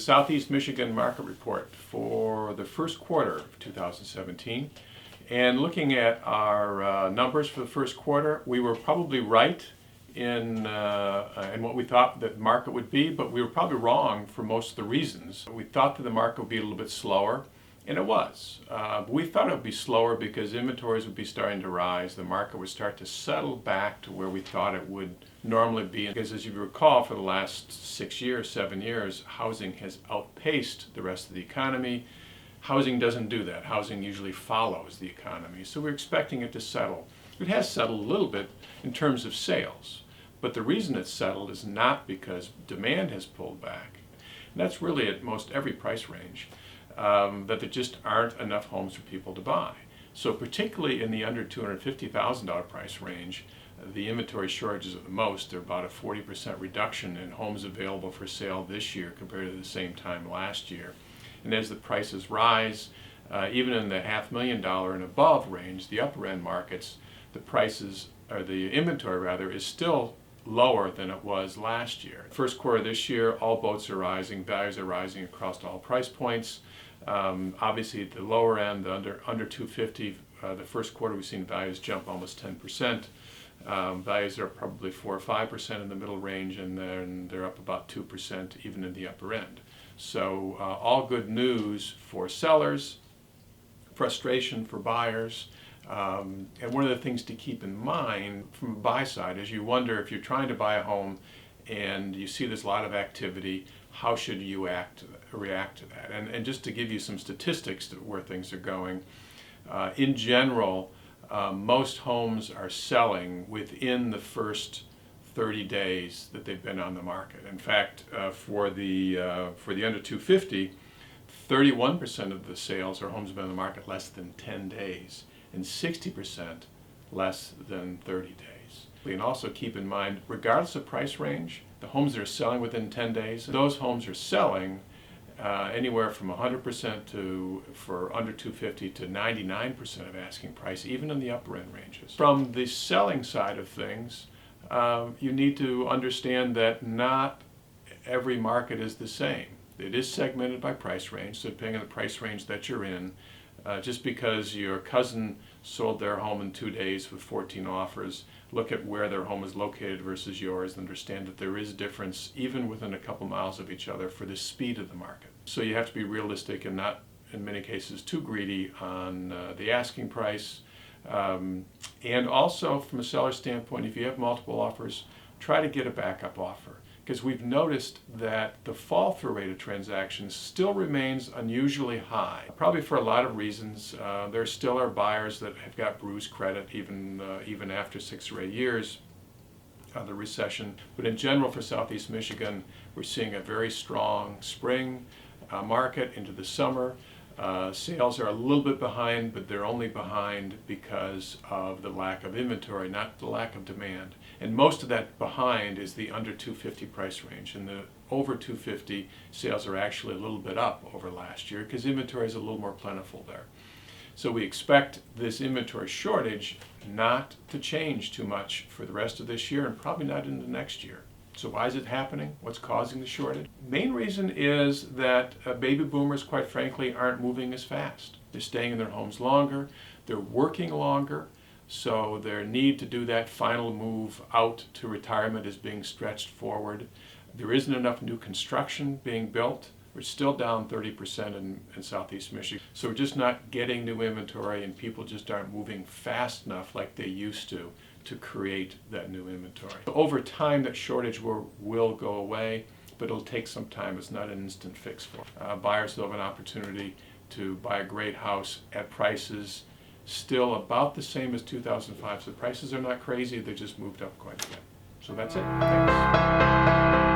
Southeast Michigan market report for the first quarter of 2017. And looking at our numbers for the first quarter, we were probably right in what we thought the market would be, but we were probably wrong for most of the reasons. We thought that the market would be a little bit slower, and it was. We thought it would be slower because inventories would be starting to rise. The market would start to settle back to where we thought it would normally be. Because as you recall, for the last 6 years, 7 years, housing has outpaced the rest of the economy. Housing doesn't do that. Housing usually follows the economy. So we're expecting it to settle. It has settled a little bit in terms of sales, but the reason it's settled is not because demand has pulled back. And that's really at most every price range, that there just aren't enough homes for people to buy. So particularly in the under $250,000 price range, the inventory shortages are the most. They're about a 40% reduction in homes available for sale this year compared to the same time last year. And as the prices rise, even in the $500,000 and above range, the upper end markets, the prices, or the inventory rather, is still lower than it was last year. First quarter this year, all boats are rising, values are rising across all price points. Obviously at the lower end, the under 250, the first quarter we've seen values jump almost 10%. Values are probably 4 or 5% in the middle range, and then they're up about 2% even in the upper end. So all good news for sellers, frustration for buyers. And one of the things to keep in mind from the buy side is you wonder if you're trying to buy a home and you see there's a lot of activity, how should you react to that? And just to give you some statistics to where things are going, in general, most homes are selling within the first 30 days that they've been on the market. In fact, for the under 250, 31% of the sales are homes that have been on the market less than 10 days, and 60% less than 30 days. And also keep in mind, regardless of price range, the homes that are selling within 10 days, those homes are selling anywhere from 100% to, for under 250, to 99% of asking price, even in the upper end ranges. From the selling side of things, you need to understand that not every market is the same. It is segmented by price range, so depending on the price range that you're in, just because your cousin sold their home in 2 days with 14 offers, look at where their home is located versus yours and understand that there is a difference even within a couple miles of each other for the speed of the market. So you have to be realistic and not, in many cases, too greedy on the asking price. And also from a seller standpoint, if you have multiple offers, try to get a backup offer, because we've noticed that the fall-through rate of transactions still remains unusually high, probably for a lot of reasons. There still are buyers that have got bruised credit even after 6 or 8 years of the recession. But in general, for Southeast Michigan, we're seeing a very strong spring market into the summer. Sales are a little bit behind, but they're only behind because of the lack of inventory, not the lack of demand. And most of that behind is the under 250 price range. And the over 250 sales are actually a little bit up over last year because inventory is a little more plentiful there. So we expect this inventory shortage not to change too much for the rest of this year and probably not into next year. So why is it happening? What's causing the shortage? Main reason is that baby boomers, quite frankly, aren't moving as fast. They're staying in their homes longer, they're working longer, so their need to do that final move out to retirement is being stretched forward. There isn't enough new construction being built. We're still down 30% in Southeast Michigan. So we're just not getting new inventory, and people just aren't moving fast enough like they used to create that new inventory. Over time, that shortage will go away, but it'll take some time. It's not an instant fix for it. Buyers will have an opportunity to buy a great house at prices still about the same as 2005. So prices are not crazy, they just moved up quite a bit. So that's it. Thanks.